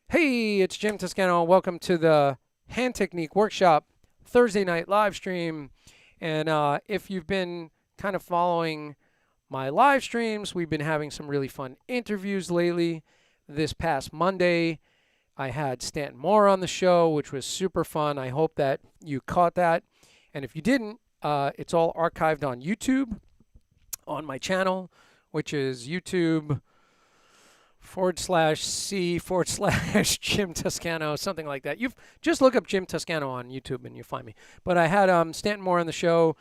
Hey, it's Jim Toscano. Welcome to the Hand Technique Workshop Thursday night live stream. And if you've been kind of following my live streams, we've been having some really fun interviews lately. This past Monday, I had Stanton Moore on the show, which was super fun. I hope that you caught that. And if you didn't, it's all archived on YouTube on my channel, which is YouTube.com/C/Jim Toscano, something like that. You've just look up Jim Toscano on YouTube and you'll find me. But I had Stanton Moore on the show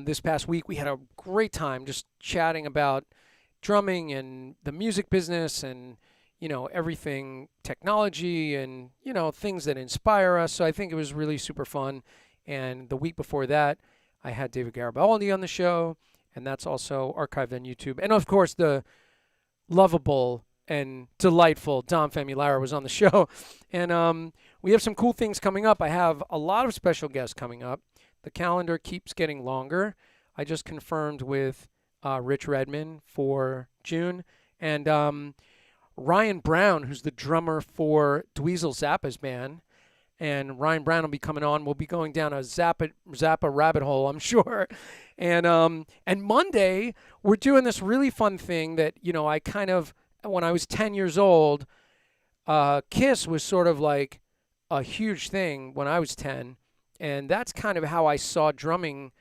this past week. We had a great time just chatting about drumming and the music business and, you know, everything technology and, you know, things that inspire us. So I think it was really super fun. And the week before that, I had David Garibaldi on the show, and that's also archived on YouTube. And of course, the lovable and delightful Dom Famularo was on the show. And we have some cool things coming up. I have a lot of special guests coming up. The calendar keeps getting longer. I just confirmed with Rich Redman for June. And Ryan Brown, who's the drummer for Dweezil Zappa's band. And Ryan Brown will be coming on. We'll be going down a Zappa rabbit hole, I'm sure. And Monday, we're doing this really fun thing that, you know, I kind of, when I was 10 years old, Kiss was sort of like a huge thing when I was 10. And that's kind of how I saw drumming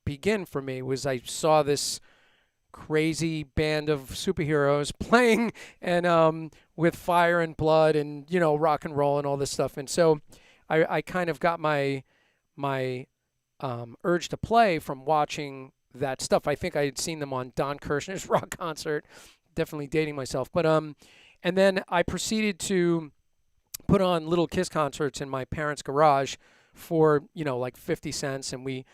begin for me, was I saw this crazy band of superheroes playing and with fire and blood and, you know, rock and roll and all this stuff. And so I kind of got my urge to play from watching that stuff. I think I had seen them on Don Kirshner's rock concert, definitely dating myself. But and then I proceeded to put on little Kiss concerts in my parents' garage for, you know, like 50 cents. And we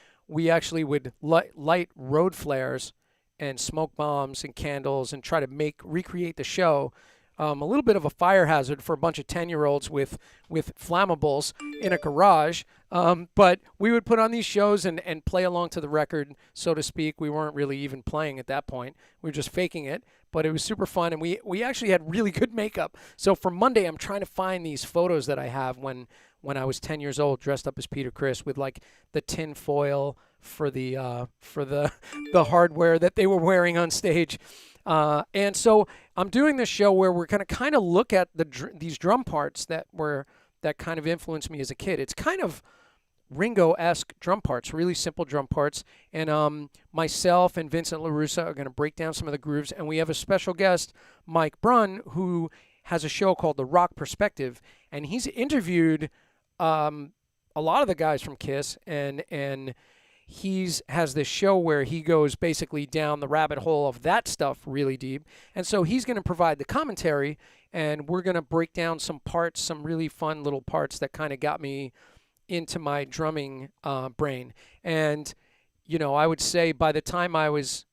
actually would light road flares and smoke bombs and candles and try to recreate the show. A little bit of a fire hazard for a bunch of 10-year-olds with flammables in a garage. But we would put on these shows and play along to the record, so to speak. We weren't really even playing at that point. We were just faking it. But it was super fun, and we actually had really good makeup. So for Monday, I'm trying to find these photos that I have when I was 10 years old, dressed up as Peter Criss with like the tin foil for the the hardware that they were wearing on stage. And so I'm doing this show where we're going to kind of look at these drum parts that kind of influenced me as a kid. It's kind of Ringo-esque drum parts, really simple drum parts. And myself and Vincent LaRussa are going to break down some of the grooves. And we have a special guest, Mike Brunn, who has a show called The Rock Perspective. And he's interviewed a lot of the guys from Kiss. And has this show where he goes basically down the rabbit hole of that stuff really deep. And so he's going to provide the commentary. And we're going to break down some parts, some really fun little parts that kind of got me into my drumming brain. And, I would say by the time I was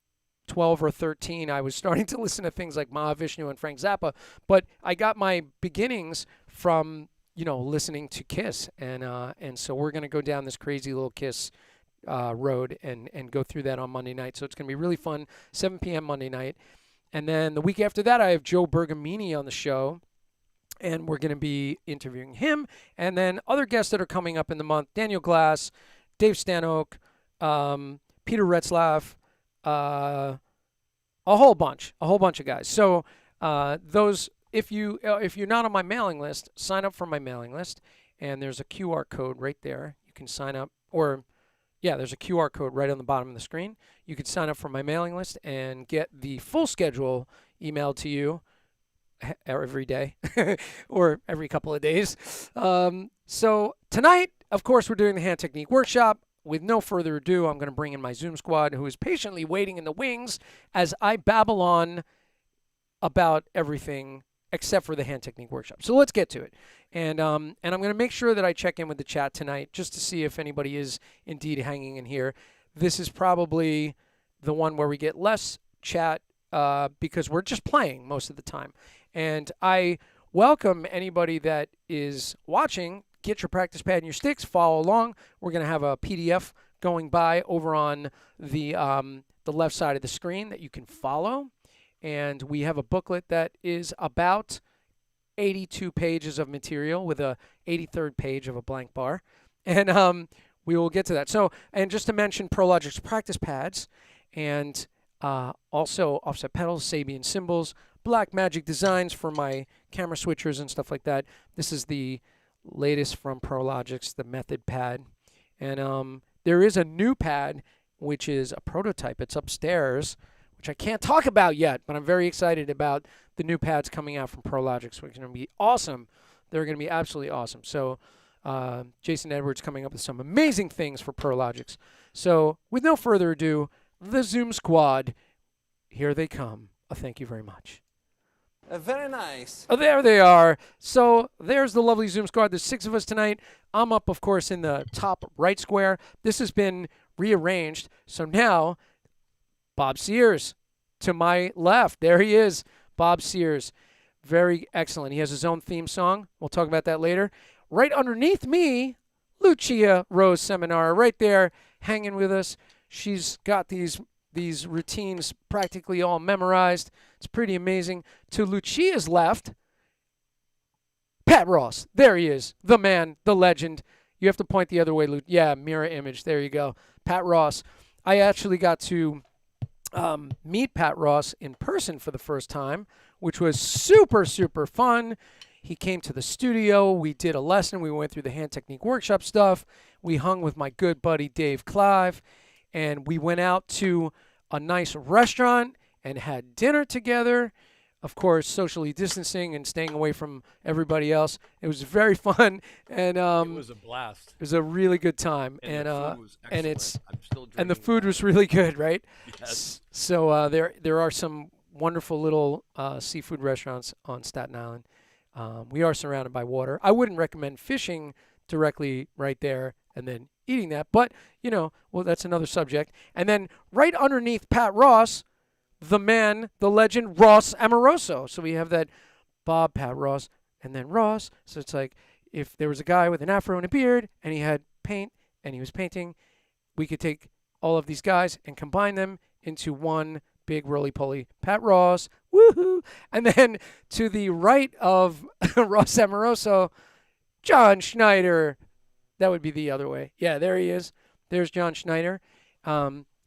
12 or 13, I was starting to listen to things like Mahavishnu and Frank Zappa. But I got my beginnings from, listening to Kiss. And so we're going to go down this crazy little Kiss road and go through that on Monday night. So it's going to be really fun, 7 p.m. Monday night. And then the week after that, I have Joe Bergamini on the show. And we're going to be interviewing him. And then other guests that are coming up in the month, Daniel Glass, Dave Stanhope, Peter Retzlaff, a whole bunch of guys. So those, if you're not on my mailing list, sign up for my mailing list. And there's a QR code right there. You can sign up, there's a QR code right on the bottom of the screen. You can sign up for my mailing list and get the full schedule emailed to you every day or every couple of days. So tonight, of course, we're doing the hand technique workshop. With no further ado, I'm going to bring in my Zoom squad who is patiently waiting in the wings as I babble on about everything except for the hand technique workshop. So let's get to it. And I'm going to make sure that I check in with the chat tonight just to see if anybody is indeed hanging in here. This is probably the one where we get less chat because we're just playing most of the time. And I welcome anybody that is watching. Get your practice pad and your sticks. Follow along. We're going to have a PDF going by over on the left side of the screen that you can follow. And we have a booklet that is about 82 pages of material with a 83rd page of a blank bar. And we will get to that. So, and just to mention Prologic's practice pads and also offset pedals, Sabian cymbals, Black Magic designs for my camera switchers and stuff like that. This is the latest from Prologic's, the Method pad. And there is a new pad, which is a prototype. It's upstairs, which I can't talk about yet, but I'm very excited about the new pads coming out from Prologic's, which are going to be awesome. They're going to be absolutely awesome. So Jason Edwards coming up with some amazing things for Prologic's. So with no further ado, the Zoom squad, here they come. Thank you very much. Very nice. Oh, there they are. So there's the lovely Zoom squad. There's 6 of us tonight. I'm up, of course, in the top right square. This has been rearranged. So now, Bob Sears to my left. There he is, Bob Sears. Very excellent. He has his own theme song. We'll talk about that later. Right underneath me, Lucia Rose Seminara, right there, hanging with us. She's got these routines practically all memorized. It's pretty amazing. To Lucia's left, Pat Ross. There he is, the man, the legend. You have to point the other way, yeah, mirror image. There you go. Pat Ross. I actually got to meet Pat Ross in person for the first time, which was super, super fun. He came to the studio. We did a lesson. We went through the hand technique workshop stuff. We hung with my good buddy Dave Clive, and we went out to a nice restaurant and had dinner together. Of course, socially distancing and staying away from everybody else. It was very fun, and it was a blast. It was a really good time, and the food was excellent. And the food was really good, right? Yes. So there are some wonderful little seafood restaurants on Staten Island. We are surrounded by water. I wouldn't recommend fishing directly right there and then eating that, but well, that's another subject. And then right underneath Pat Ross, the man, the legend, Ross Amoroso. So we have that Bob, Pat Ross, and then Ross. So it's like, if there was a guy with an afro and a beard and he had paint and he was painting, we could take all of these guys and combine them into one big roly-poly Pat Ross. Woohoo! And then to the right of Ross Amoroso, John Schneider. That would be the other way. Yeah, there he is. There's John Schneider,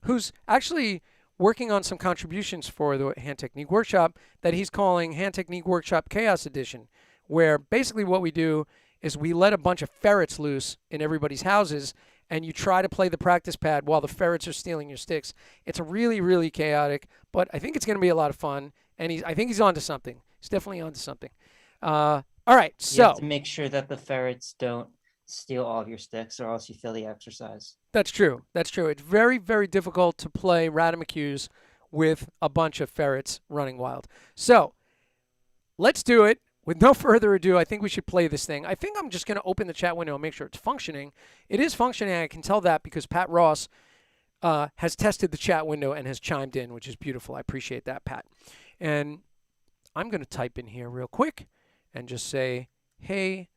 who's actually working on some contributions for the Hand Technique Workshop that he's calling Hand Technique Workshop Chaos Edition, where basically what we do is we let a bunch of ferrets loose in everybody's houses, and you try to play the practice pad while the ferrets are stealing your sticks. It's really, really chaotic, but I think it's going to be a lot of fun, and I think he's onto something. He's definitely onto something. All right, so you have to make sure that the ferrets don't steal all of your sticks, or else you fail the exercise. That's true. That's true. It's very, very difficult to play Radamakuse with a bunch of ferrets running wild. So let's do it. With no further ado, I think we should play this thing. I think I'm just going to open the chat window and make sure it's functioning. It is functioning. I can tell that because Pat Ross has tested the chat window and has chimed in, which is beautiful. I appreciate that, Pat. And I'm going to type in here real quick and just say, hey,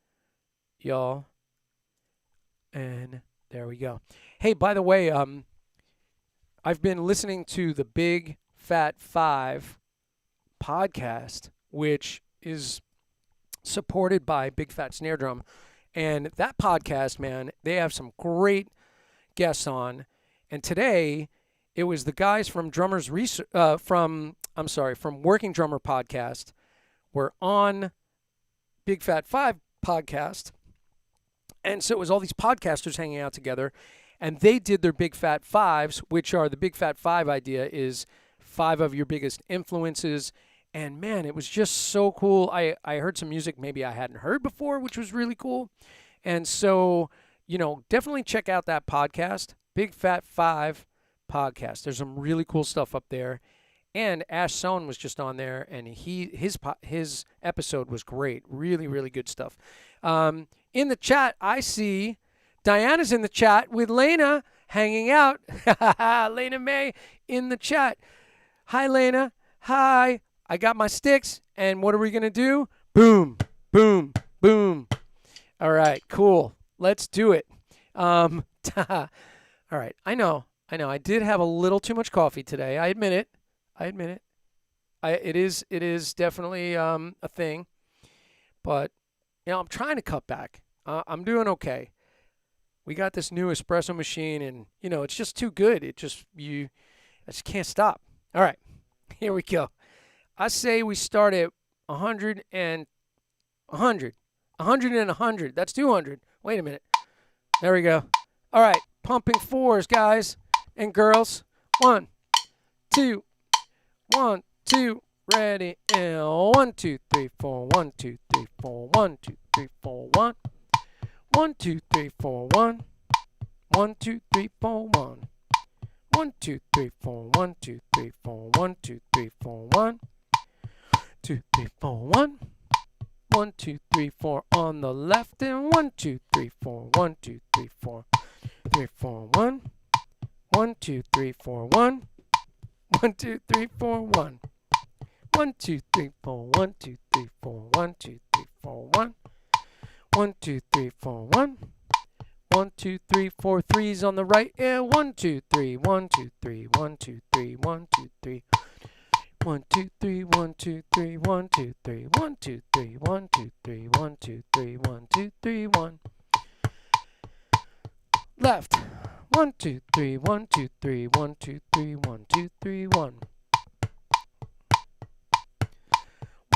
y'all. And there we go. Hey, by the way, I've been listening to the Big Fat Five podcast, which is supported by Big Fat Snare Drum. And that podcast, man, they have some great guests on. And today, it was the guys from from Working Drummer podcast were on Big Fat Five podcast. And so it was all these podcasters hanging out together, and they did their Big Fat Fives, which are the Big Fat Five idea is 5 of your biggest influences. And man, it was just so cool. I heard some music maybe I hadn't heard before, which was really cool. And so, definitely check out that podcast, Big Fat Five podcast. There's some really cool stuff up there. And Ash Sohn was just on there, and his episode was great. Really, really good stuff. In the chat, I see Diana's in the chat with Lena hanging out. Lena May in the chat. Hi, Lena. Hi. I got my sticks, and what are we going to do? Boom, boom, boom. All right, cool. Let's do it. All right, I know. I did have a little too much coffee today. I admit it. It is definitely a thing, but I'm trying to cut back. I'm doing okay. We got this new espresso machine, and it's just too good. I just can't stop. All right, here we go. I say we start at 100 and 100. 100 and 100. That's 200. Wait a minute. There we go. All right, pumping 4s, guys and girls. 1, 2. 1, 2, ready, and 1, 2, 3, 4, 1, 2, 3, 4, 1, 2, 3, 4, 1, 1, 2, 3, 4, 1, 1, 2, 3, 4, 1, 1, 2, 3, 4, 1, 2, 3, 4, 1, 2, 3, 4, 1, 2, 3, 4, 1, 1, 2, 3, 4 on the left, and 1, 2, 3, 4, 1, 2, 3, 4, 3, 4, 1, 1, 2, 3, 4, 1. 1, 2, 3, 4, 1. 1, 2, 3, 4, 1, 2, 3, 4, 1, 2, 3, 4, 1. 1, 2, 3, 4, 1. 1, 2, 3, 4 3s on the right. And 1, 2, 3, 1, 2, 3, 1, 2, 3, 1, 2, 3. 1, 2, 3, 1, 2, 3, 1, 2, 3, 1, 2, 3, 1, 2, 3, 1, 2, 3, 1, 2, 3, 1. Left. 1, 2, 3, 1, 2, 3, 1, 2, 3, 1, 2, 3, 1.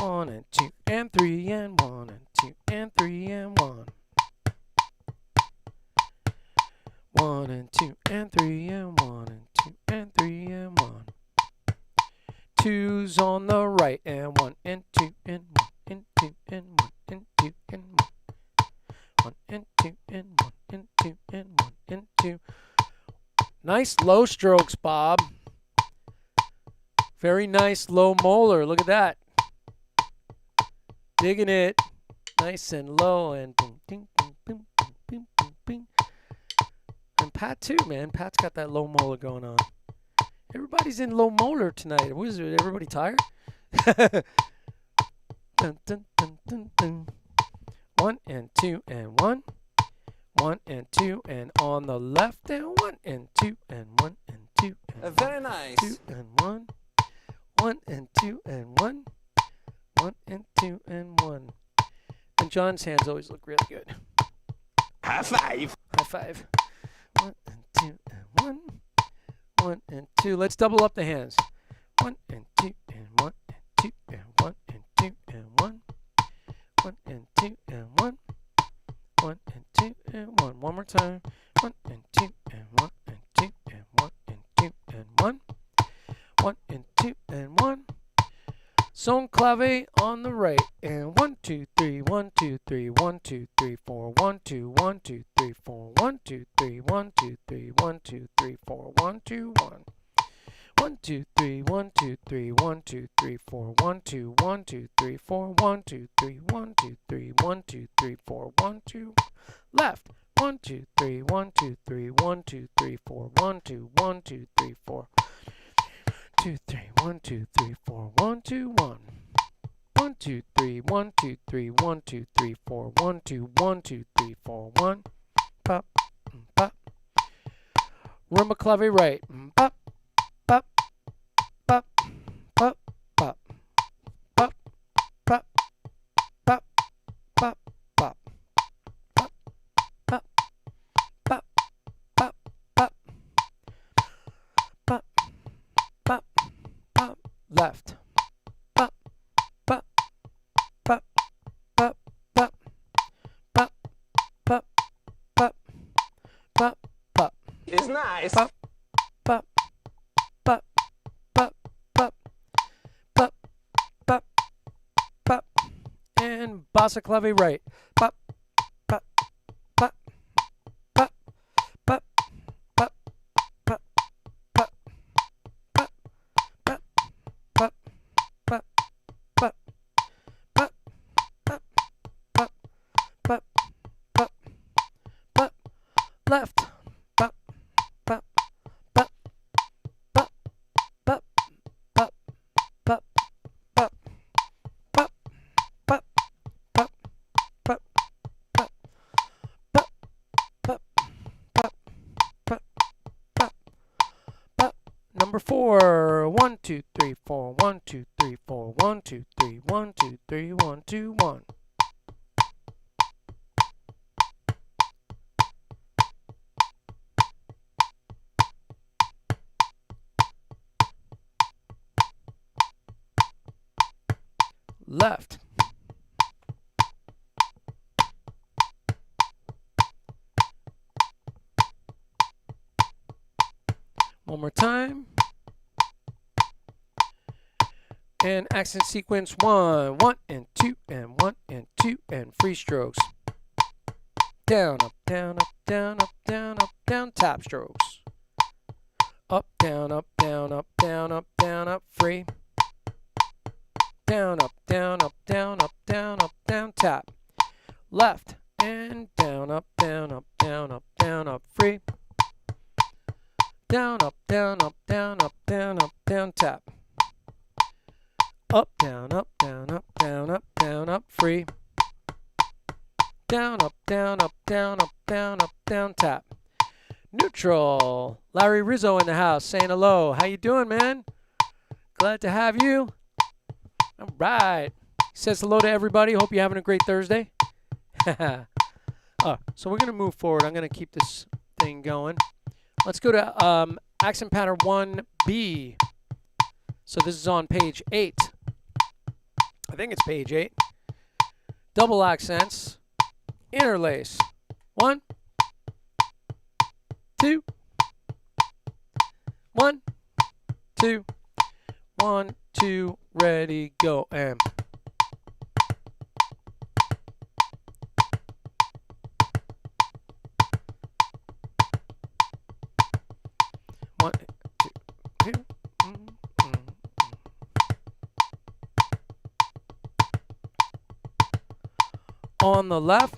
1 and 2 and 3 and 1 and 2 and 3 and 1. 1 and 2 and 3 and 1 and 2 and 3 and 1. 2's on the right and 1 and 2 and 1 and 2 and 1 and 2 and 1. 1 and 2 and 1 and 2 and 1 and 2. Nice low strokes, Bob. Very nice low molar. Look at that. Digging it. Nice and low and boom, ding, boom, boom, boom, boom, boom, boom. And Pat too, man. Pat's got that low molar going on. Everybody's in low molar tonight. What is it? Everybody tired? Dun, dun, dun, dun, dun. 1 1 and 2 and 1. 1 and 2 and on the left and 1 and 2 and 1 and 2 and Very 2 nice. and 1. 1 and 2 and 1. 1 and 2 and 1. And John's hands always look really good. High five. High five. 1 and 2 and 1. 1 and 2. Let's double up the hands. 1 and 2 and 1 and 2 and 1 and 2 and 1. 1 and 2 and 1. 1 and 2 and 1. One more time. 1 and 2 and 1 and 2 and 1 and 2 and 1. 1 and 2 and 1. Son clave on the right. And 1, 2, 3, 1, 2, 3, 1, 2, 3, 4, 1, 2, 1, 2, 3, 4, 1, 2, 3, 1, 2, 3, 1, 2, 3, 4, 1, 2, 1. 1, 2, 3, 1, 2, 3, 1, 2, 3, 4, 1, 2, 1, 2, 3, 4, 1, 2, 3, 1, 2, 3, 1, 2, 3, 4, 1, 2. Left. 1, 2, 3, 1, 2, 3, 1, 2, 3, 4, 1, 2, 1, 2, 3, 4. 2, 3, 1, 2, 3, 4, 1, 2, 1. 1, 2, 3, 1, 2, 3, 1, 2, 3, 4, 1, 2, 1, 2, 3, 4, 1. Pop, pop. Rumba clave right. Pop, pop, pop, pop, pop, pop, pop, pop, pop, pop, pop, pop, pop, pop, pop, pop, pop, pop, left. Pop, pop, pop, pop, pop, pop, pop, pop, pop, pop. It's nice. Pop, pop, pop, pop, pop, pop, pop, pop, and bossa clave right. Pop, pop, pop, pop, pop, pop, pop, pop, pop, pop, pop, pop, pop, pop, pop, pop, pop, pop, pop, left. Pop, pop, pop, pop, pop, pop, pop, pop, pop, pop, pop, pop, pop, pop, pop, pop, pop, pop, pop. Number 4. 1, 2, 3, 4. 1, 2, 3, 4. 1, 2, 3. 1, 2, 3. 1, 2, 1. Left. One more time. And accent sequence 1. 1 and 2 and 1 and 2 and free strokes. Down, up, down, up, down, up, down, up, down, tap strokes. Up, down, up, down, up, down, up, down, up, free. Down, up, down, up, down, up, down, up, down, tap. Left and down, up, down, up, down, up, down, up, free. Down, up, down, up, down, up, down, up, down, tap. Up, down, up, down, up, down, up, down, up, free. Down, up, down, up, down, up, down, up, down, tap. Neutral. Larry Rizzo in the house saying hello. How you doing, man? Glad to have you. All right. Says hello to everybody. Hope you're having a great Thursday. So we're going to move forward. I'm going to keep this thing going. Let's go to accent pattern 1B. So this is on page 8. I think it's page 8. Double accents. Interlace. 1, 2, 1, 2, 1, 2, ready, go, and. One, two, two. On the left.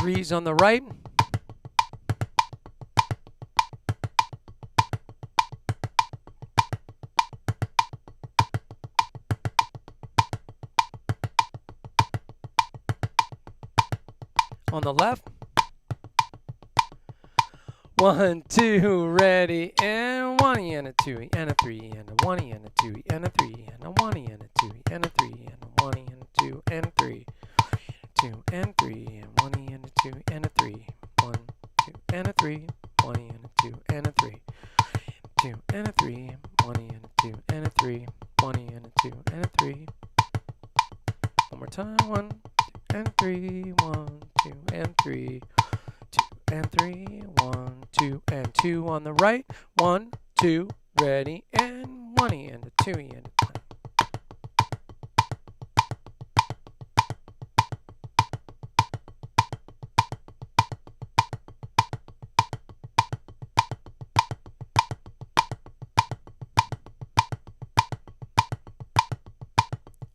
3s on the right. On the left. 1, 2, ready, and 1 and a 2 and a 3 and a 1 and a 2 and a 3 and a 1 and a 2 and a 3 and a 1 and a 2 and a 3, 2 and 3 and 1 and a 2 and a 3, 1, 2 and a 3, 1 and a 2 and a 3, 2 and a 3, 1 and a 2 and a 3, 1 and a 2 and a 3. One more time. 1 and 3, 1, 2 and 3. And 3, 1, 2, and 2 on the right. 1, 2, ready, and 1 and a 2 and a 3.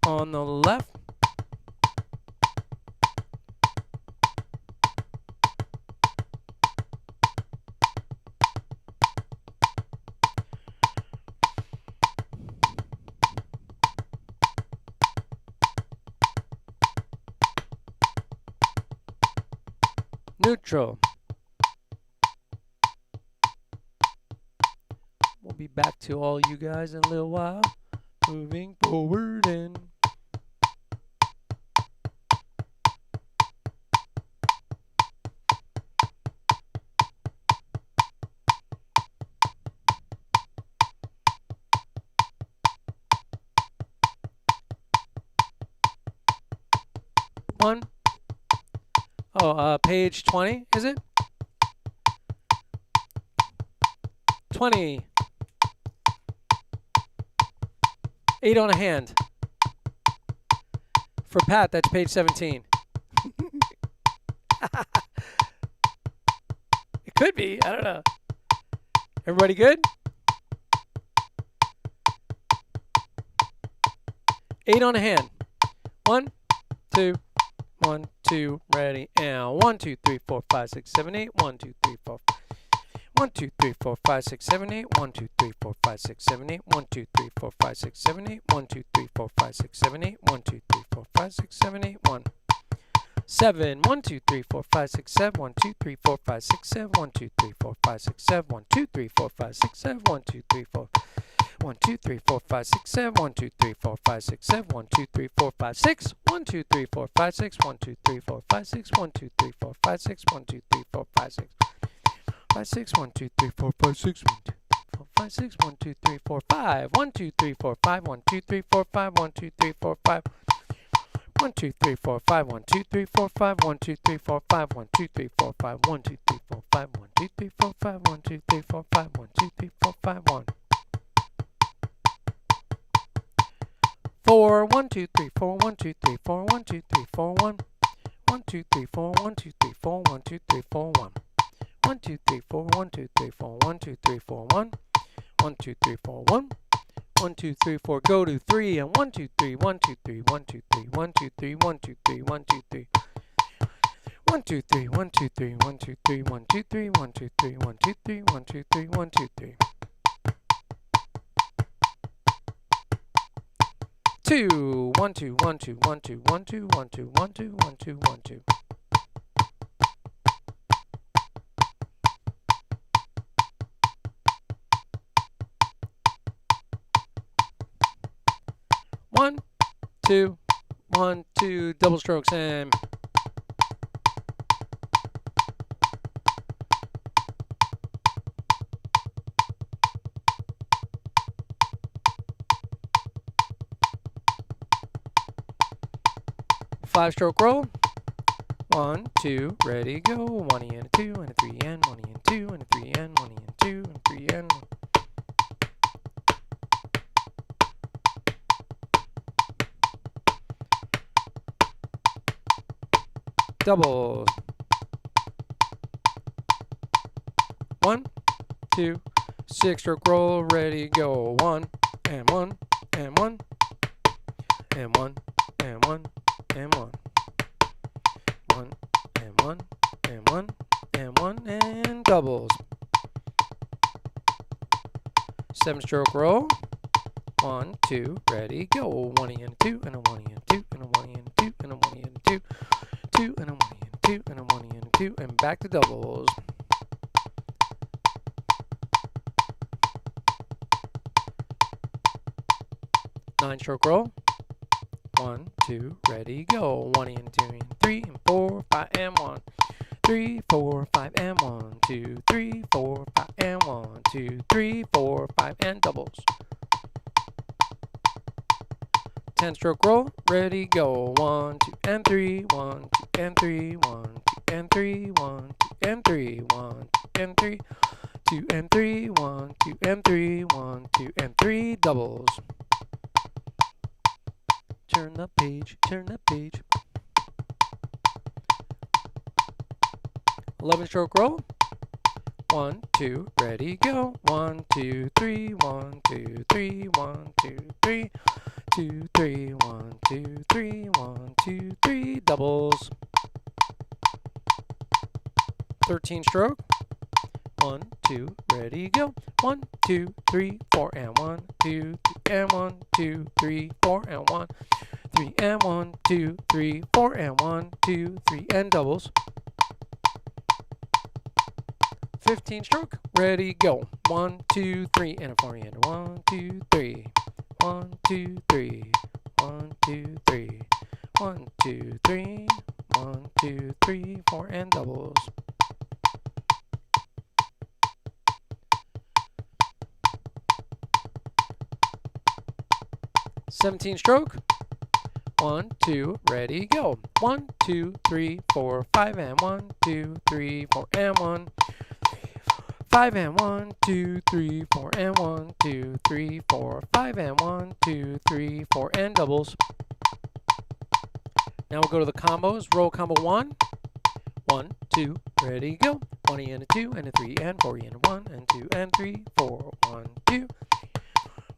On the left. Neutral. We'll be back to all you guys in a little while. Moving forward and one. Oh, page 20, is it? 20. 8 on a hand. For Pat, that's page 17. It could be. I don't know. Everybody good? 8 on a hand. 1, 2, 1, 2, ready, and 1, 2, 3, 4, 5, 6, 7, 8. 1, 2, 3, 4. 1, 2, 3, 4, 5, 6, 7, 8. 1, 2, 3, 4, 5, 6, 7, 8. 1, 2, 3, 4, 5, 6, 7, 8. 1, 2, 3, 4, 5, 6, 7, 8. 1, 2, 3, 4, 5, 6, 7, 8. 1. 7. 1, 2, 3, 4, 5, 6, 7. 1, 2, 3, 4, 5, 6, 7. 1, 2, 3, 4, 5, 6, 7. 1, 2, 3, 4, 5, 6, 7. 1, 2, 3, 4. 1, 2, 3, 4, 5, 6, 7. 1, 2, 3, 4, 5, 6, 7. 1, 2, 3, 4, 5, 6. 1, 2, 3, 4, 5, 6. 1, 2, 3, 4, 5, 6. 1, 2, 3, 4, 5, 6. 1, 2, 3, 4, 5, 6. 5, 6. 1, 2, 3, 4, 5, 6. 1, 2, 4, 5, 6. 1, 2, 3, 4, 5. 1, 2, 3, 4, 5. 1, 2, 3, 4, 5. 1, 2, 3, 4, 5. 1, 2, 3, 4, 5. 1, 2, 3, 4, 5. 1, 2, 3, 4, 5. 1, 2, 3, 4, 5. 1, 2, 3, 4, 5. 1, 2, 3, 4, 5. 1, 2, 3, 4, 5. 1, 2, 3, 4, 5. 1. 4. 1, 2, 3, 4. 1, 2, 3, 4. 1, 2, 3, 4. 1. 1, 2, 3, 4. 1, 2, 3, 4. 1, 2, 3, 4. 1. 1, 2, 3, 4. 1, 2, 3, 4. 1, 2, 3, 4. 1. 1, 2, 3, 4. 1. 1, 2, 3, 4. Go to 3 and 1, 2, 3. 1, 2, 3. 1, 2, 3. 1, 2, 3. 1, 2, 3. 1, 2, 3. 1, 2, 3. 1, 2, 3. 1, 2, 3. 1, 2, 3. 1, 2, 3. 1, 2, 3. 1, 2, 3. 1, 2, 3. 2. 1, 2, 1, 2, 1, 2, 1, 2, 1, 2, 1, 2, 1, 2, 1, 2. 1, 2, 1, 2, double strokes and 5-stroke roll. 1, 2, ready, go. 1 and a 2 and a 3 and 1 and 2 and a 3 and 1 and 2 and 3 and 1. Double. 1, 2, 6-stroke roll, ready, go. 1 and 1 and 1 and 1 and 1 and 1. 1 and 1 and 1 and doubles. 7-stroke roll. 1, 2, ready, go. 1 and a 2 and a 1 and a 2 and a 1 and a 2 and a 1 and a 2, 2 and a 1 and a 2 and a 1 and a 2 and back to doubles. Nine-stroke roll. 1, 2, ready, go. 1 and 2 and 3 and 4, 5 and 1. 3, 4, 5 and 1, 2, 3, 4, 5 and 1, 2, 3, 4, 5 and doubles. 10-stroke roll, ready, go. 1, 2 and 3, 1, 2 and 3, 1, 2 and 3, 1, 2 and 3, 1, 2 and 3, 2 and 3, 1, 2 and 3, 1, 2 and 3, doubles. Turn the page, turn the page. 11-stroke roll. 1, 2, ready, go. 1, 2, 3, 1, 2, 3, 1, 2, 3, 2, 3, 1, 2, 3, 1, 2, 3, doubles. 13-stroke. 1, 2, ready, go. 1, 2, 3, 4 and 1, 2, 3 and 1, 2, 3, 4 and 1, 3 and 1, 2, 3, 4 and 1, 2, 3 and doubles. 15-stroke, ready, go. 1, 2, 3 and a 4 and a 1, 2, 3. 1, 2, 3. 1, 2, 3. 1, 2, 3. 1, 2, 3, 4 and doubles. 17-stroke. 1, 2, ready, go. 1, 2, 3, 4, 5 and 1, 2, 3, 4 and 1. 5 and 1, 2, 3, 4 and 1, 2, 3, 4, 5 and 1, 2, 3, 4 and doubles. Now we'll go to the combos. Roll combo 1. 1, 2, ready, go. 1 and a 2 and a 3 and 4 and a 1 and 2 and 3, 4, 1, 2.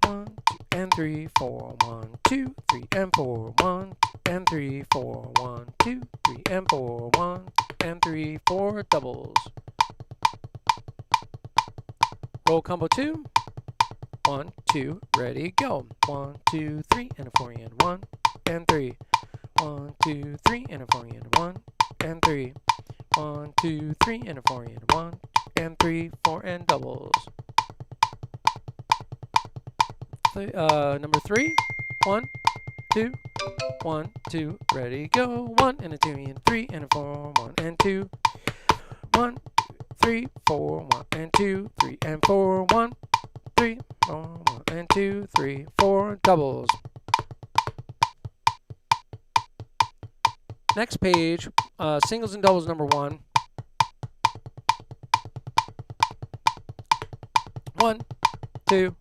1, 2 and 3, 4, 1, 2, 3 and 4, 1, 2 and 3, 4, 1, 2, 3 and 4, 1, 2 and 3, 4, doubles. Roll combo 2. 1, 2, ready, go. 1, 2, 3 and a 4 and 1 and 3. 1, 2, 3 and a 4 and 1 and 3. 1, 2, 3 and a 4 and 1 and 3, 4 and doubles. Number 3. 1, 2, 1, 2, ready, go. 1 and a 2 and 3 and a 4, 1 and 2. 1, 3, 4, 1 and 2, 3 and 4, 1, 3, 4, 1 and 2, 3, 4, doubles. Next page, singles and doubles number 1. 1, 2,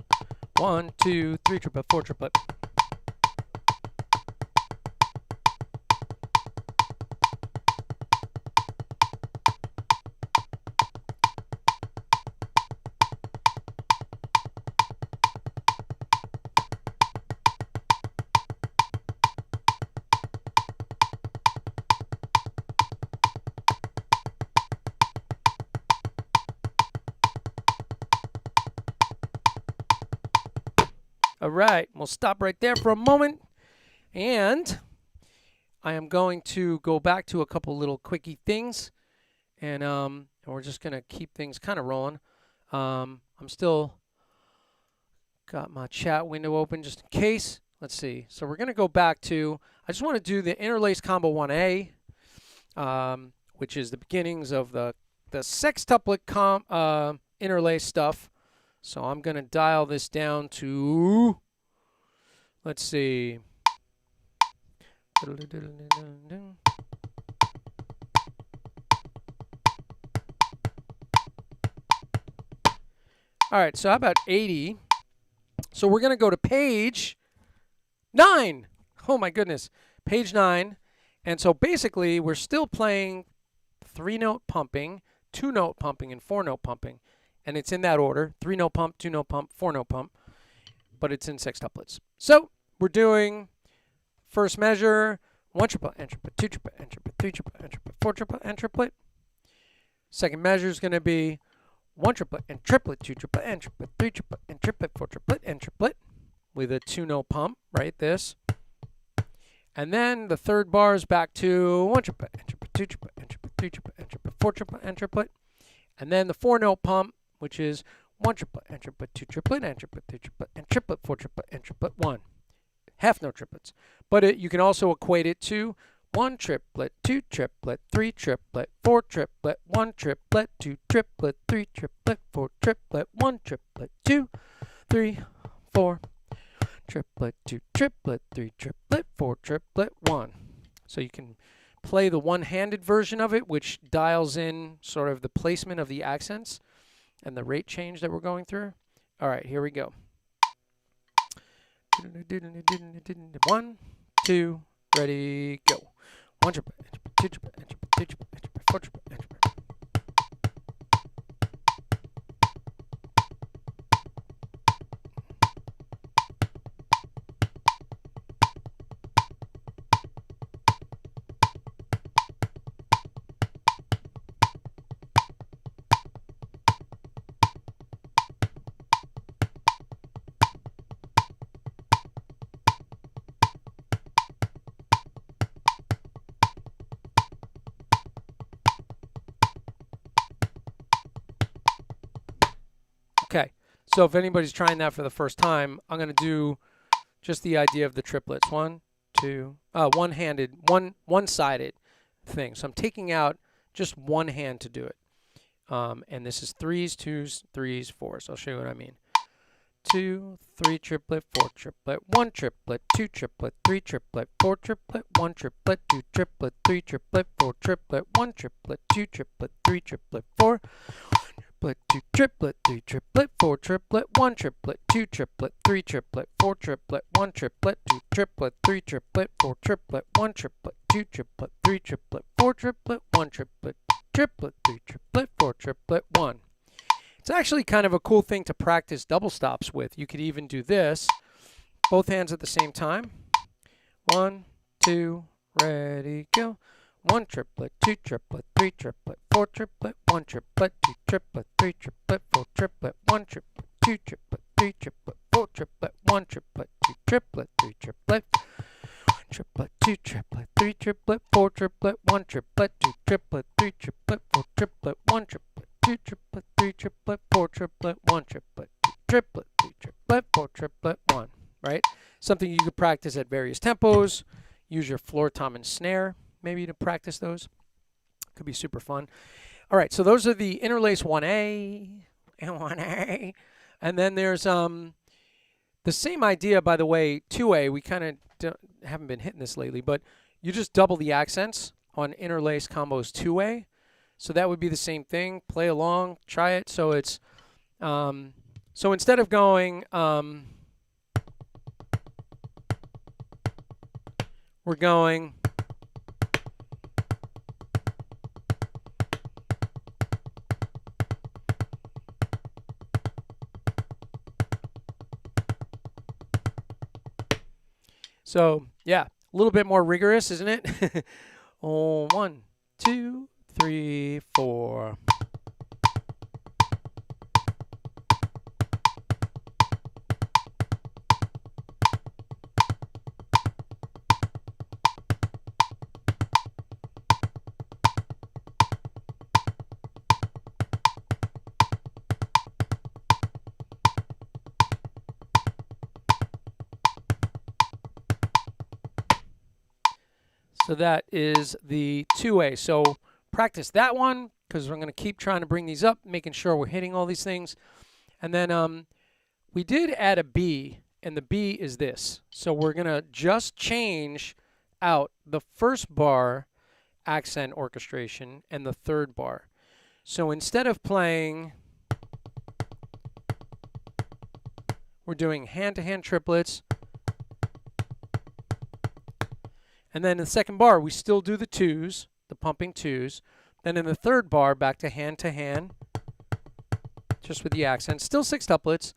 1, 2, 3 triplet, 4 triplet. All right, we'll stop right there for a moment, and I am going to go back to a couple little quickie things, and we're just gonna keep things kind of rolling. I'm still got my chat window open just in case. Let's see. So we're gonna go back to. I just want to do the Interlaced Combo 1A, which is the beginnings of the sextuplet interlace stuff. So I'm going to dial this down to, let's see. All right, so how about 80? So we're going to go to page 9. Oh my goodness, page 9. And so basically we're still playing 3-note pumping, 2-note pumping, and 4-note pumping. And it's in that order, 3-note pump, 2-note pump, 4-note pump, but it's in sextuplets. So we're doing first measure, 1 triplet, and triplet, 2 triplet, and triplet, 3 triplet, and triplet, 4 triplet, and triplet. Second measure is going to be 1 triplet and triplet, 2 triplet and triplet, 3 triplet and triplet, 4 triplet and triplet with a 2-note pump, right? This. And then the third bar is back to 1 triplet and triplet, 2 triplet and triplet, 3 triplet and triplet, 4 triplet and triplet. And then the 4-note pump, which is 1 triplet and triplet, 2 triplet and triplet, 3 triplet and triplet, 4 triplet and triplet, 1. Half-note triplets. But you can also equate it to 1 triplet, 2 triplet, 3 triplet, 4 triplet, 1 triplet, 2 triplet, 3 triplet, 4 triplet, 1 triplet, 2, 3, 4, triplet, 2 triplet, 3 triplet, 4 triplet, 1. So you can play the one-handed version of it, which dials in sort of the placement of the accents and the rate change that we're going through. All right, here we go. 1, 2, ready, go. 1 triplet, 2 triplet, 3 triplet, 4 triplet, 4 triplet. Okay, so if anybody's trying that for the first time, I'm going to do just the idea of the triplets. 1, 2, one-handed, one-sided thing. So I'm taking out just one hand to do it. And this is 3s, 2s, 3s, 4s. I'll show you what I mean. 2, 3 triplet, 4 triplet, 1 triplet, 2 triplet, 3 triplet, 4 triplet, 1 triplet, 2 triplet, 3 triplet, 4 triplet, 1 triplet, 2 triplet, 3 triplet, 4 triplet, 2 triplet, 3 triplet, 4 triplet, 1 triplet, 2 triplet, 3 triplet, 4 triplet, 1 triplet, 2 triplet, 3 triplet, 4 triplet, 1 triplet, 2 triplet, 3 triplet, 4 triplet, 1 triplet, triplet, 3 triplet, 4 triplet, 1. It's actually kind of a cool thing to practice double stops with. You could even do this, both hands at the same time. 1, 2, ready, go. 1 triplet, 2 triplet, 3 triplet, 4 triplet, 1 triplet, 2 triplet, 3 triplet, 4 triplet, 1 triplet, 2 triplet, 3 triplet, 4 triplet, 1 triplet, 2 triplet, 3 triplet, 1 triplet, 2 triplet, 3 triplet, 4 triplet, 1 triplet, 2 triplet, 3 triplet, 4 triplet, 1 triplet, 2 triplet, 3 triplet, 4 triplet, 1 triplet, 2 triplet, 3 triplet, 4 triplet, 1. Right? Something you could practice at various tempos. Use your floor tom and snare maybe to practice those. Could be super fun. All right, so those are the Interlace 1A and 1A. And then there's the same idea, by the way, 2A. We kind of haven't been hitting this lately, but you just double the accents on Interlaced Combos 2A. So that would be the same thing. Play along, try it. So it's so instead of going we're going so yeah, a little bit more rigorous, isn't it? Oh, 1, 2, 3, 4. So that is the 2A. So practice that one because we're going to keep trying to bring these up, making sure we're hitting all these things. And then we did add a B, and the B is this. So we're going to just change out the first bar accent orchestration and the third bar. So instead of playing, we're doing hand-to-hand triplets. And then in the second bar, we still do the 2s, the pumping 2s. Then in the third bar, back to hand, just with the accent. Still 6 tuplets,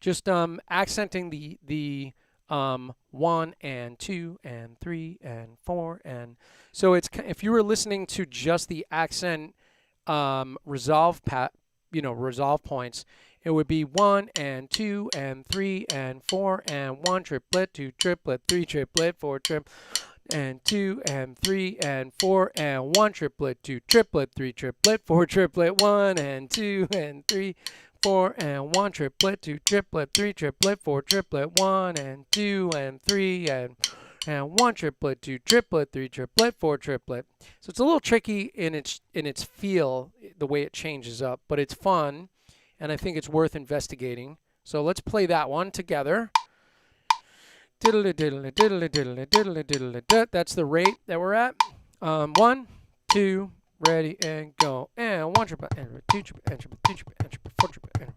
just accenting the 1 and 2 and 3 and 4. And so it's, if you were listening to just the accent resolve resolve points, it would be 1 and 2 and 3 and 4 and 1 triplet, 2 triplet, 3 triplet, 4 triplet, and 2 and 3 and 4 and 1 triplet, 2 triplet, 3 triplet, 4 triplet, 1 and 2 and 3, 4 and 1 triplet, 2 triplet, 3 triplet, 4 triplet, 1 and 2 and 3 and 1 triplet, 2 triplet, 3 triplet, 4 triplet. So it's a little tricky in its feel, the way it changes up, but it's fun, and I think it's worth investigating. So let's play that one together. Diddly diddly diddly diddly diddly diddly. That's the rate that we're at. 1, 2, ready and go. And 1 triplet, and 2 triplet, and triplet, 2 triplet, and triplet, 4 triplet. And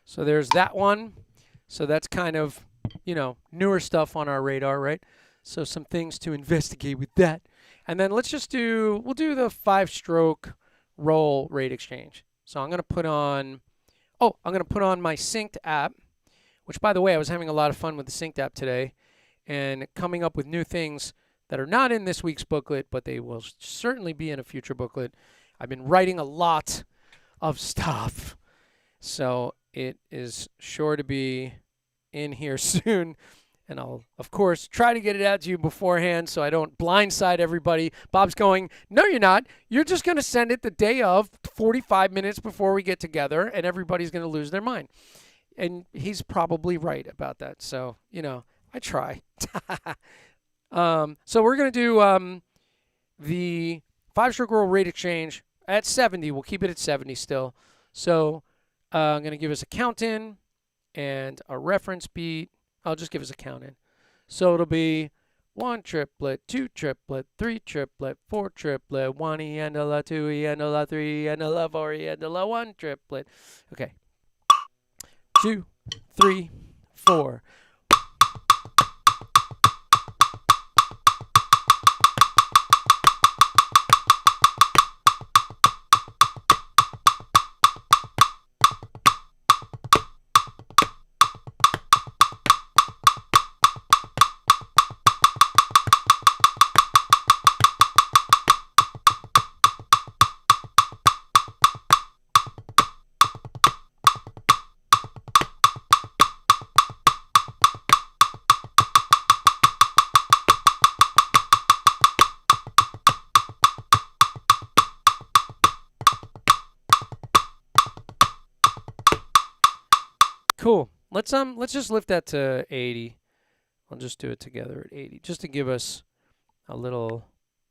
so there's that one. So that's kind of, newer stuff on our radar, right? So some things to investigate with that. And then we'll do the 5-stroke roll rate exchange. So I'm going to put on my synced app, which, by the way, I was having a lot of fun with the synced app today and coming up with new things that are not in this week's booklet, but they will certainly be in a future booklet. I've been writing a lot of stuff, so it is sure to be in here soon, and I'll, of course, try to get it out to you beforehand so I don't blindside everybody. Bob's going, no, you're not. You're just going to send it the day of, 45 minutes before we get together, and everybody's going to lose their mind. And he's probably right about that, so, I try. So we're going to do the 5-stroke roll rate exchange at 70. We'll keep it at 70 still. So I'm going to give us a count in and a reference beat. I'll just give us a count in. So it'll be 1 triplet, 2 triplet, 3 triplet, 4 triplet, 1 E and a la, 2 E and a la, 3 and a la, 4 E and a la, 1 triplet. Okay. 2, 3, 4. Cool. Let's just lift that to 80. I'll just do it together at 80, just to give us a little,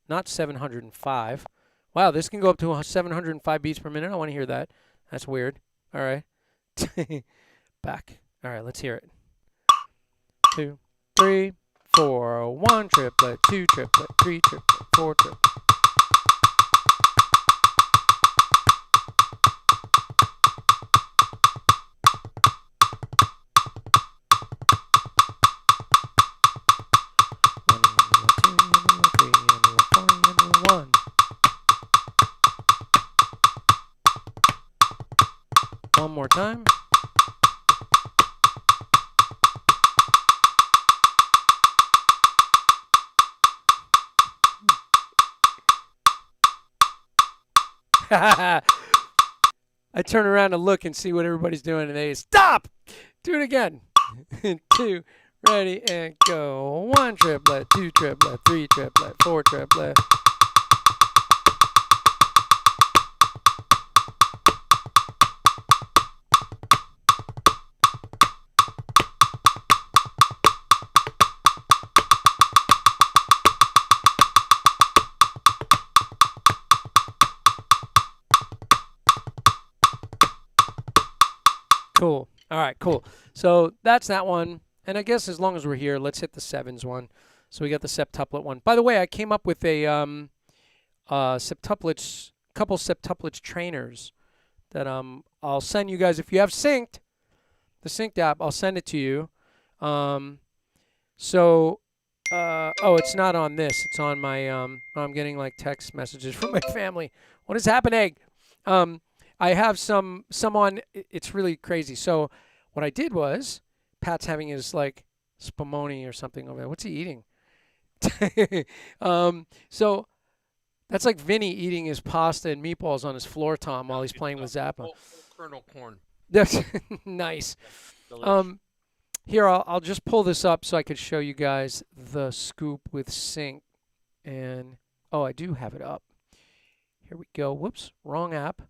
not 705. Wow, this can go up to 705 beats per minute. I want to hear that. That's weird. All right. Back. All right, let's hear it. 2, 3, 4, 1 triplet, 2 triplet, 3 triplet, 4 triplet. One more time. I turn around to look and see what everybody's doing, and they stop. Do it again. 2, ready and go. 1 triplet, 2 triplet, 3 triplet, 4 triplet. Cool. All right, cool. So that's that one. And I guess as long as we're here, let's hit the 7s one. So we got the septuplet one. By the way, I came up with a septuplets, couple septuplets trainers that I'll send you guys. If you have synced, the synced app, I'll send it to you. So Oh, it's not on this. It's on my I'm getting like text messages from my family. What is happening? I have some on. It's really crazy. So what I did was Pat's having his like spumoni or something over there. What's he eating? So that's like Vinny eating his pasta and meatballs on his floor, Tom, while he's playing with Zappa. Whole kernel corn. That's nice. Delish. Here, I'll just pull this up so I could show you guys the scoop with sync. And, oh, I do have it up. Here we go. Whoops, wrong app.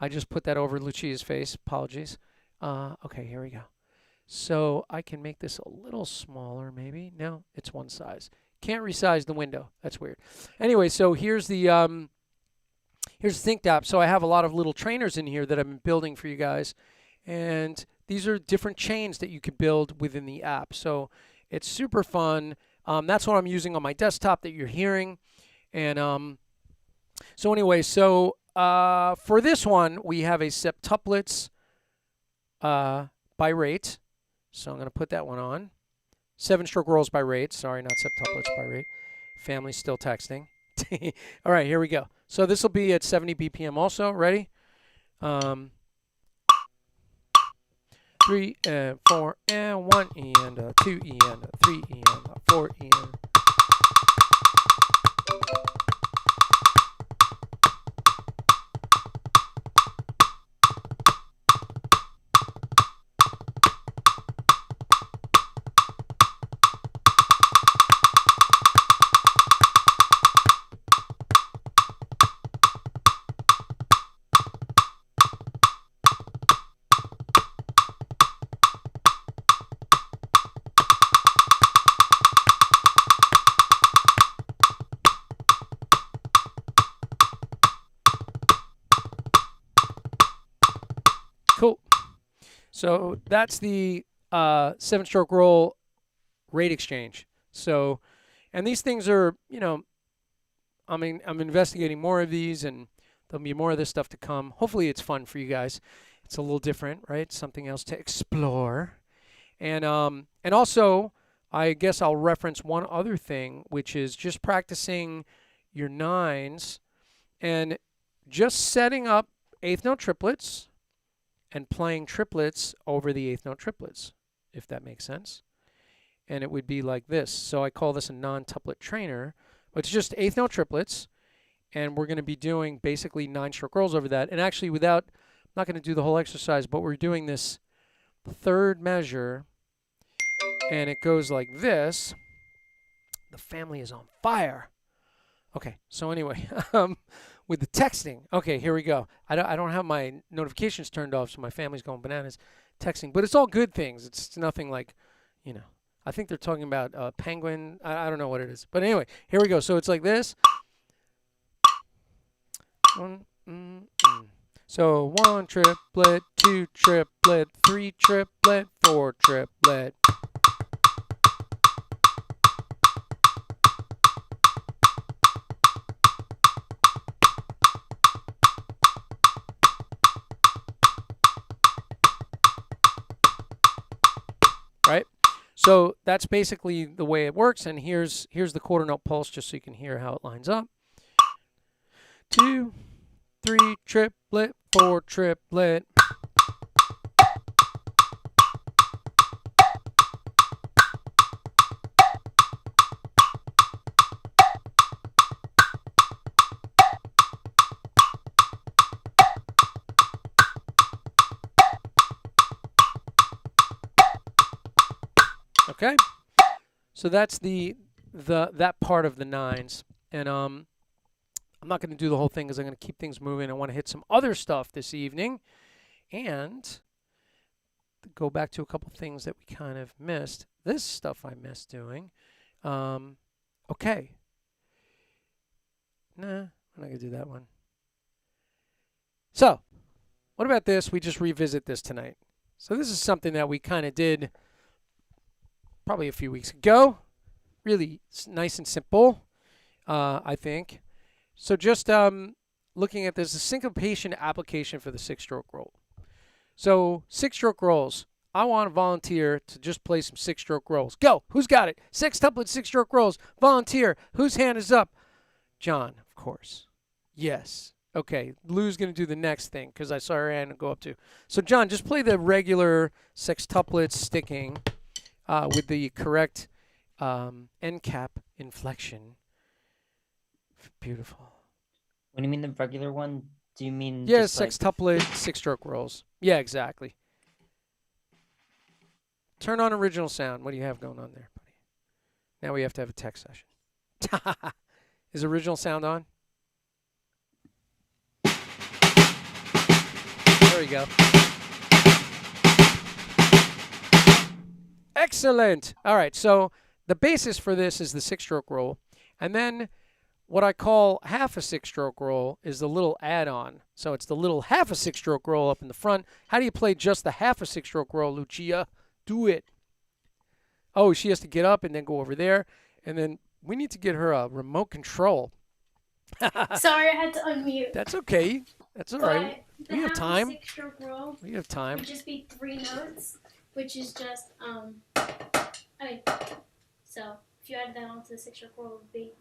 I just put that over Lucia's face. Apologies. Okay, here we go. So I can make this a little smaller, maybe. No, it's one size. Can't resize the window. That's weird. Anyway, so here's the Sync app. So I have a lot of little trainers in here that I've been building for you guys. And these are different chains that you could build within the app. So it's super fun. That's what I'm using on my desktop that you're hearing. And so anyway, so for this one, we have a septuplets by rate. So I'm going to put that one on. 7-stroke rolls by rate. Sorry, not septuplets by rate. Family's still texting. All right, here we go. So this will be at 70 BPM also. Ready? 3 and 4 and 1 and 2 and 3 and 4 and. Cool. So that's the 7-stroke roll rate exchange. So, and these things are, you know, I mean, I'm investigating more of these, and there'll be more of this stuff to come. Hopefully, it's fun for you guys. It's a little different, right? Something else to explore. And also, I guess I'll reference one other thing, which is just practicing your nines and just setting up eighth note triplets and playing triplets over the eighth note triplets, if that makes sense. And it would be like this. So I call this a non-tuplet trainer, but it's just eighth note triplets, and we're going to be doing basically 9-stroke rolls over that. And actually, I'm not going to do the whole exercise, but we're doing this third measure, and it goes like this. The family is on fire. Okay, so anyway, with the texting. Okay, here we go. I don't have my notifications turned off, so my family's going bananas texting. But it's all good things. It's nothing like, you know. I think they're talking about penguin. I don't know what it is. But anyway, here we go. So it's like this. So 1 triplet, 2 triplet, 3 triplet, 4 triplet. Right? So that's basically the way it works, and here's the quarter note pulse just so you can hear how it lines up. 2, 3 triplet, 4 triplet. Okay, so that's that part of the nines, and I'm not going to do the whole thing because I'm going to keep things moving. I want to hit some other stuff this evening, and go back to a couple things that we kind of missed. This stuff I missed doing. Okay, nah, I'm not going to do that one. So, what about this? We just revisit this tonight. So this is something that we kind of did probably a few weeks ago. Really nice and simple, I think. So just looking at this, a syncopation application for the 6-stroke roll. So 6-stroke rolls. I want to volunteer to just play some 6-stroke rolls. Go. Who's got it? Sextuplet 6-stroke rolls. Volunteer. Whose hand is up? John, of course. Yes. Okay. Lou's going to do the next thing because I saw her hand go up too. So, John, just play the regular sextuplet sticking with the correct end cap inflection. Beautiful. When you mean the regular one, do you mean Yeah, just like sextuplet 6-stroke rolls. Yeah, exactly. Turn on original sound. What do you have going on there, buddy? Now we have to have a tech session. Is original sound on? There we go. Excellent. All right, so the basis for this is the 6-stroke roll. And then what I call half a 6-stroke roll is the little add-on. So it's the little half a 6-stroke roll up in the front. How do you play just the half a 6-stroke roll, Lucia? Do it. Oh, she has to get up and then go over there. And then we need to get her a remote control. Sorry, I had to unmute. That's okay. That's all right. But We have time. 6-stroke roll We have time. would just be 3 notes, which is just so if you add that onto the 6-stroke roll, it would be.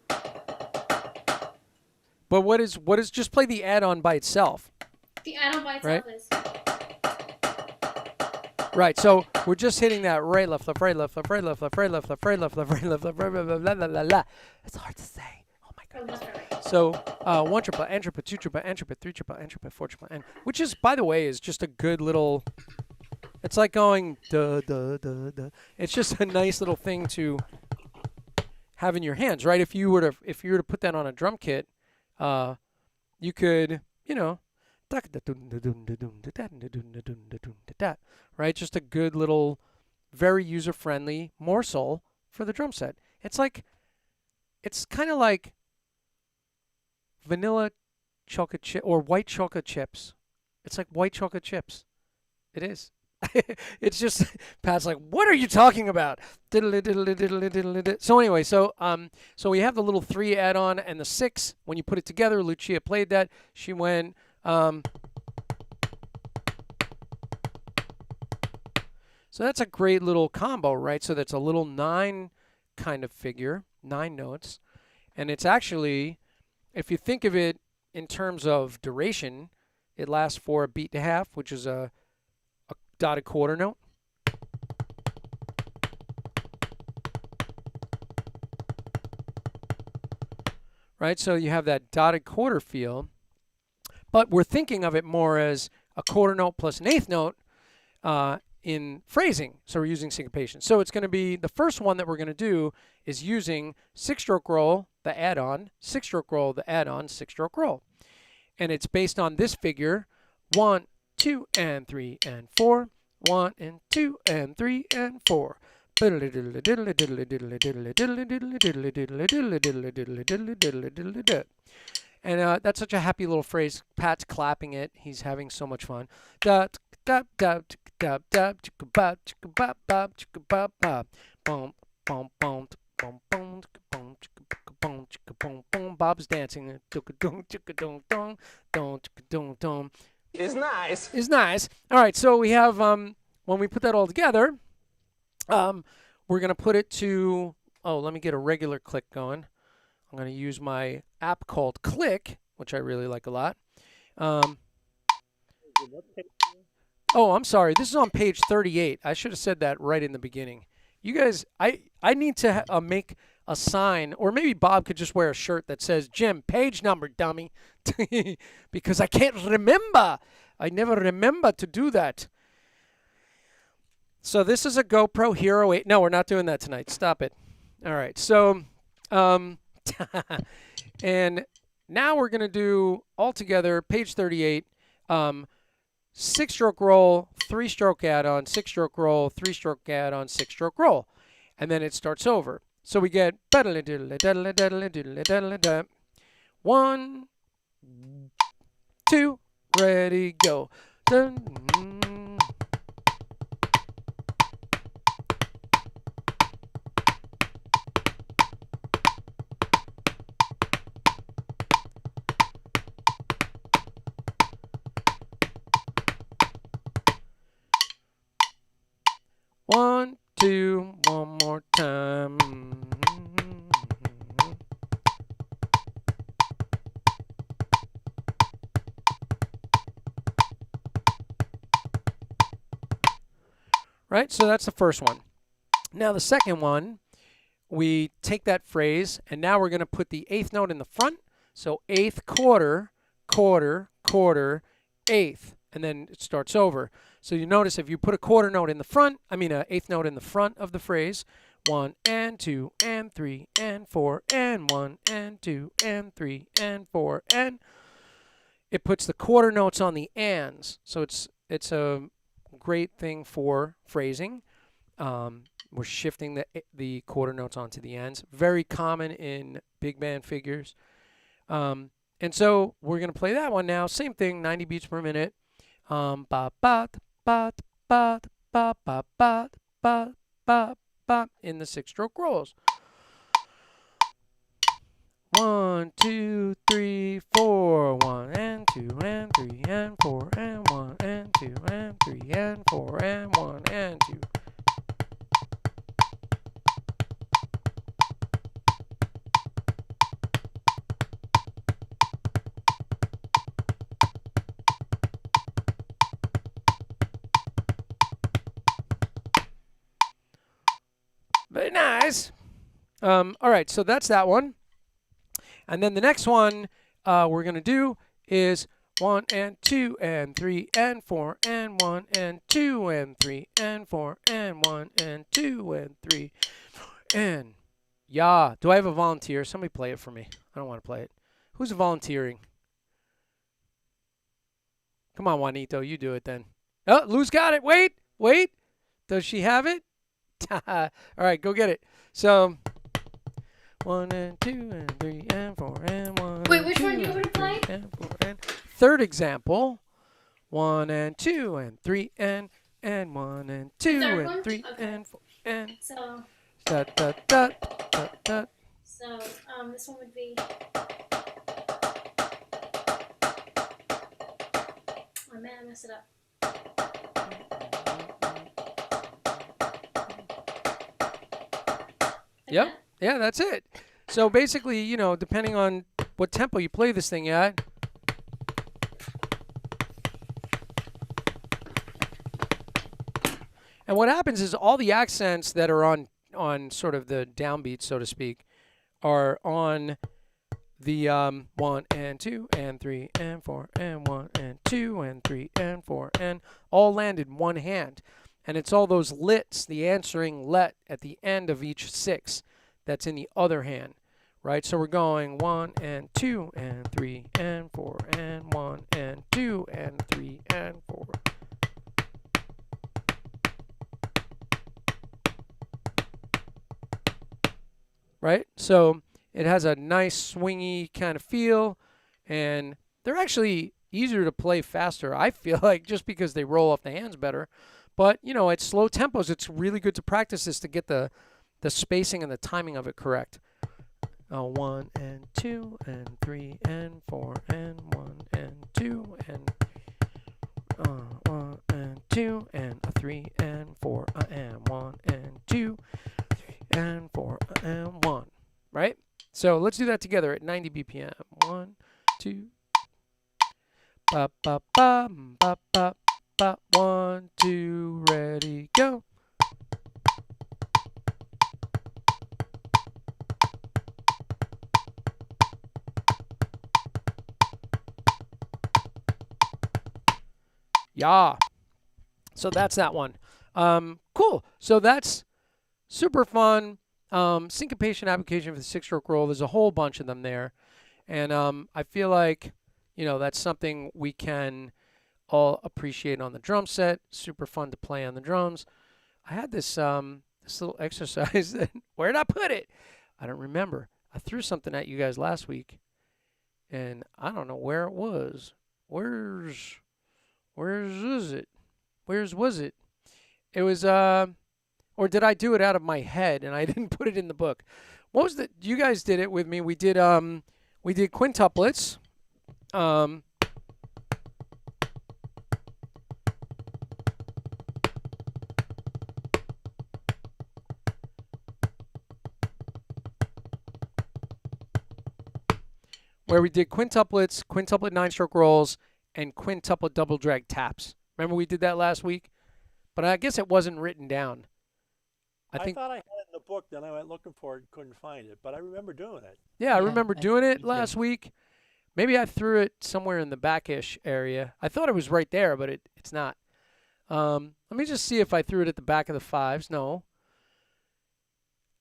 But what is just play the add-on by itself? The add-on by Right. itself is. Right. So we're just hitting that right, left, left, right, left, left, right, left, left, right, left, left, right, left, left, right, left, left, right, blah, blah, blah, blah, blah, blah. It's hard to say. Oh my Or goodness. left or right. So 1 triplet, N triplet, 2 triplet, N triplet, 3 triplet, N triplet, 4 triplet, N, which is, by the way, is just a good little. It's like going duh duh duh duh. It's just a nice little thing to have in your hands, right? If you were to put that on a drum kit, you could, right? Just a good little, very user-friendly morsel for the drum set. It's kind of like vanilla chocolate chip or white chocolate chips. It's like white chocolate chips. It is. It's just Pat's like, what are you talking about? So anyway, so we have the little 3 add-on and the 6. When you put it together, Lucia played that. She went. So that's a great little combo, right? So that's a little 9 kind of figure, 9 notes, and it's actually, if you think of it in terms of duration, it lasts for a beat and a half, which is a dotted quarter note. Right, so you have that dotted quarter feel, but we're thinking of it more as a quarter note plus an eighth note in phrasing. So we're using syncopation. So it's going to be, the first one that we're going to do is using 6-stroke roll, the add-on, 6-stroke roll, the add-on, 6-stroke roll. And it's based on this figure, 1, 2, and 3, and 4. 1 and 2 and 3 and 4. And that's such a happy little phrase. Pat's clapping it. He's having so much fun. Bob's dancing. It's nice. Is nice. All right, so we have, when we put that all together, we're going to put it to, let me get a regular click going. I'm going to use my app called Click, which I really like a lot. I'm sorry. This is on page 38. I should have said that right in the beginning. You guys, I need to make a sign, or maybe Bob could just wear a shirt that says, Jim, page number, dummy, because I can't remember. I never remember to do that. So this is a GoPro Hero 8. No, we're not doing that tonight. Stop it. All right. So, and now we're going to do all together, page 38, 6-stroke roll, 3-stroke add-on, 6-stroke roll, 3-stroke add-on, 6-stroke roll. And then it starts over. So we get 1, 2, ready, go. right? So that's the first one. Now the second one, we take that phrase, and now we're going to put the eighth note in the front. So eighth, quarter, quarter, quarter, eighth, and then it starts over. So you notice if you put a quarter note in the front, I mean an eighth note in the front of the phrase, 1 and 2 and 3 and 4 and 1 and 2 and 3 and 4 and it puts the quarter notes on the ands. So it's a great thing for phrasing. We're shifting the quarter notes onto the ends. Very common in big band figures. And so we're going to play that one now. Same thing, 90 beats per minute. Ba ba ba ba ba ba ba ba ba ba in the 6-stroke rolls. 1, 2, 3, 4. 1 and 2 and 3 and 4 and 1 and 2 and 3 and 4 and 1 and 2. Very nice. All right, so that's that one. And then the next one we're going to do is 1 and 2 and 3 and 4 and 1 and 2 and 3 and 4 and 1 and 2 and 3 and yeah. Do I have a volunteer? Somebody play it for me. I don't want to play it. Who's volunteering? Come on, Juanito, you do it then. Oh, Lou's got it. Wait. Does she have it? All right, go get it. So 1 and 2 and 3 and 4 and 1. Wait, which one do you want to play? And 4 and third example. 1 and 2 and 3 and 1 and 2 Third and one? 3 Okay. and 4 and So dot dot dot dot dot. so this one would be. Oh man, I messed it up. Like Yep. that? Yeah, that's it. So basically, you know, depending on what tempo you play this thing at. And what happens is all the accents that are on sort of the downbeat, so to speak, are on the 1 and 2 and 3 and 4 and 1 and 2 and 3 and 4 and all land in one hand. And it's all those lits, the answering let at the end of each 6 that's in the other hand, right? So we're going 1 and 2 and 3 and 4 and 1 and 2 and 3 and 4. Right? So it has a nice swingy kind of feel, and they're actually easier to play faster, I feel like, just because they roll off the hands better. But, you know, at slow tempos, it's really good to practice this to get the spacing and the timing of it correct. 1 and 2 and 3 and 4 and 1 and 2 and 1 and 2 and 3 and 4 and 1 and 2 and 4 and 1. Right? So let's do that together at 90 BPM. 1, 2, ba ba ba ba ba ba. 1, 2, ready, go. Yeah. So that's that one. Cool. So that's super fun. Syncopation application for the 6-stroke roll. There's a whole bunch of them there. And I feel like, you know, that's something we can all appreciate on the drum set. Super fun to play on the drums. I had this this little exercise. That, where did I put it? I don't remember. I threw something at you guys last week, and I don't know where it was. Where's was it? Where's was it? It was or did I do it out of my head and I didn't put it in the book? What was the? You guys did it with me. We did quintuplets. Where we did quintuplets, quintuplet 9-stroke rolls, and quintuplet double drag taps. Remember we did that last week? but I guess it wasn't written down. I I think, thought I had it in the book, then I went looking for it and couldn't find it, but I remember doing it. yeah, I Yeah, remember doing me it too. last week. Maybe I threw it somewhere in the backish area. I thought it was right there, but it's not. Let me just see if I threw it at the back of the fives. No.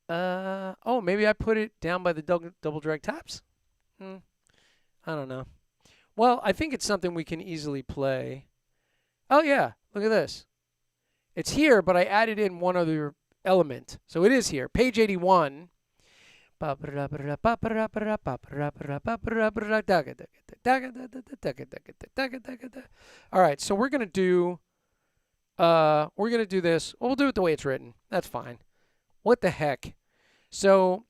Oh, maybe I put it down by the double drag taps. I don't know. Well, I think it's something we can easily play. Oh yeah, look at this. It's here, but I added in one other element. So it is here. Page 81. All right, so we're gonna do this. We'll do it the way it's written. That's fine. What the heck? So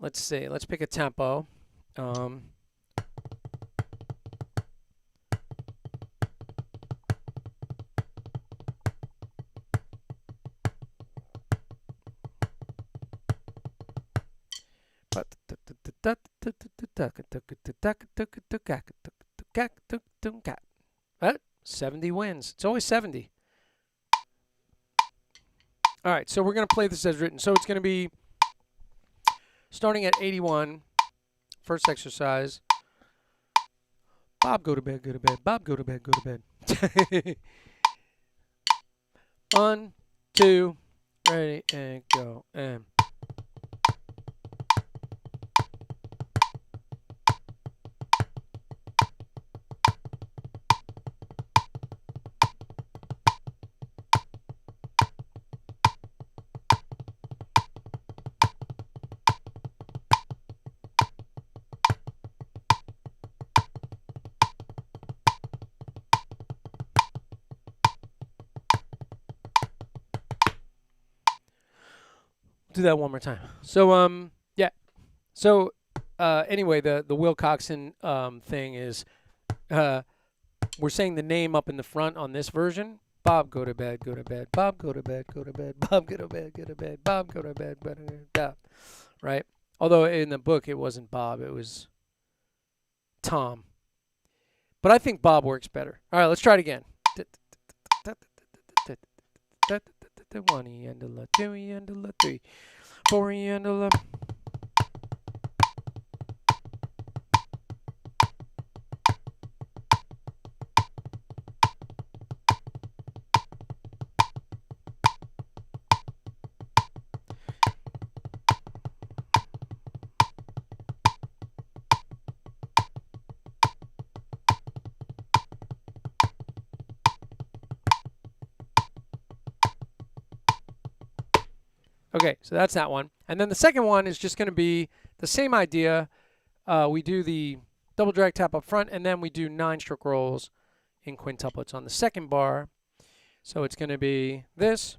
let's see. Let's pick a tempo. What? 70 wins. It's always 70. All right, so we're going to play this as written. So it's going to be starting at 81, first exercise. Bob, go to bed, go to bed. Bob, go to bed, go to bed. 1, 2, ready, and go. And do that one more time. So yeah. So anyway, the Wilcoxon thing is we're saying the name up in the front on this version. Bob, go to bed, go to bed. Bob, go to bed, go to bed. Bob, go to bed, go to bed. Bob, go to bed, go to bed. Right? Although in the book it wasn't Bob, it was Tom. But I think Bob works better. All right, let's try it again. 1 E and a la, 2 E and a la, 3, 4 E and a la. Okay, so that's that one. And then the second one is just going to be the same idea. We do the double drag tap up front, and then we do 9-stroke rolls in quintuplets on the second bar. So it's going to be this.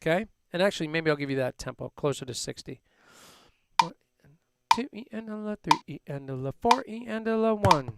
Okay, and actually maybe I'll give you that tempo closer to 60. 1, 2 E and a la, 3 E and a la, 4 E and a la, 1.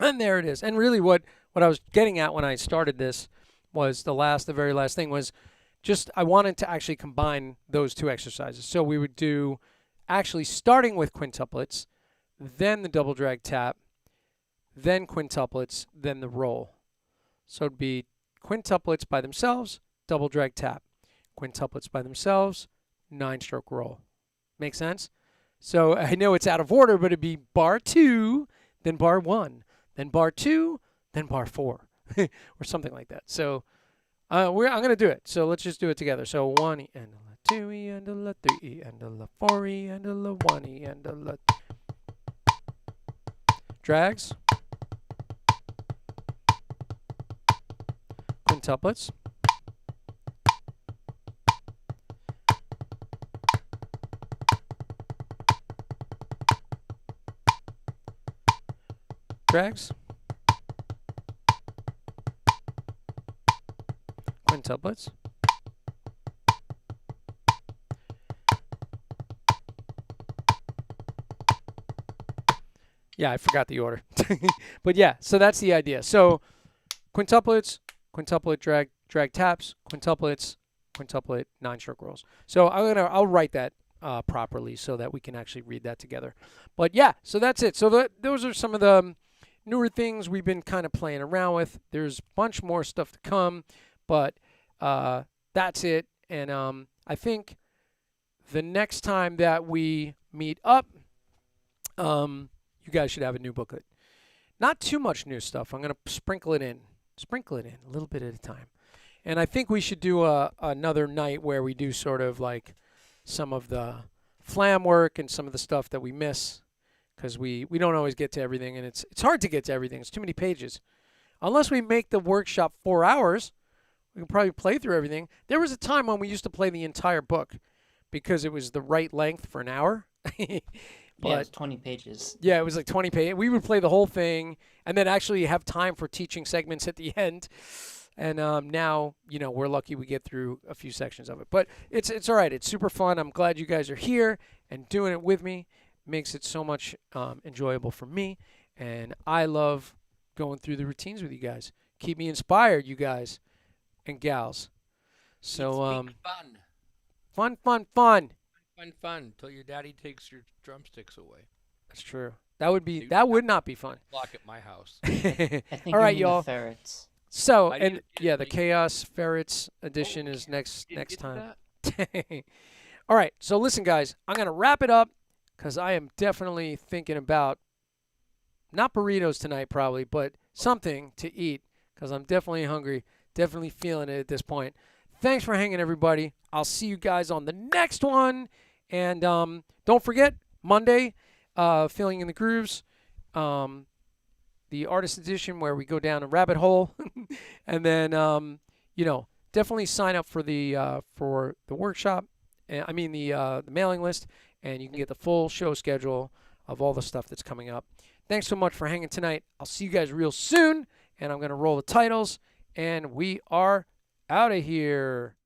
And there it is. And really what I was getting at when I started this was the very last thing was just I wanted to actually combine those two exercises. So we would do actually starting with quintuplets, then the double drag tap, then quintuplets, then the roll. So it'd be quintuplets by themselves, double drag tap. Quintuplets by themselves, 9-stroke roll. Make sense? So I know it's out of order, but it'd be bar 2, then bar 1, then bar 2, then bar 4, or something like that. So I'm going to do it. So let's just do it together. So 1 E and a 2 E and a 3 E and a 4 E and a 1 E and a drags, quintuplets, drags, quintuplets, yeah, I forgot the order. But yeah, so that's the idea. So quintuplets, quintuplet drag taps, quintuplets, quintuplet 9-stroke rolls. So I'll write that properly so that we can actually read that together. But yeah, so that's it. So those are some of the newer things we've been kind of playing around with. There's a bunch more stuff to come, but that's it. And I think the next time that we meet up, you guys should have a new booklet. Not too much new stuff. I'm going to sprinkle it in a little bit at a time. And I think we should do another night where we do sort of like some of the flam work and some of the stuff that we miss, because we don't always get to everything, and it's hard to get to everything. It's too many pages. Unless we make the workshop 4 hours, we can probably play through everything. There was a time when we used to play the entire book because it was the right length for an hour. But, yeah, it was 20 pages. Yeah, it was like 20 pages. We would play the whole thing and then actually have time for teaching segments at the end. And now, we're lucky we get through a few sections of it. But it's all right. It's super fun. I'm glad you guys are here and doing it with me. Makes it so much enjoyable for me. And I love going through the routines with you guys. Keep me inspired, you guys and gals. So fun. Fun. Fun till your daddy takes your drumsticks away. That's true. That would not be fun. Block at my house. I think all right, you mean y'all. the ferrets. So, I and did- yeah, the like- Chaos Ferrets edition is You next didn't get to time. that? All right. So listen, guys, I'm going to wrap it up because I am definitely thinking about not burritos tonight probably, but something to eat because I'm definitely hungry, definitely feeling it at this point. Thanks for hanging, everybody. I'll see you guys on the next one. And don't forget, Monday, Filling in the Grooves, the artist edition where we go down a rabbit hole. And then, definitely sign up for the workshop. The mailing list, and you can get the full show schedule of all the stuff that's coming up. Thanks so much for hanging tonight. I'll see you guys real soon, and I'm going to roll the titles, and we are out of here.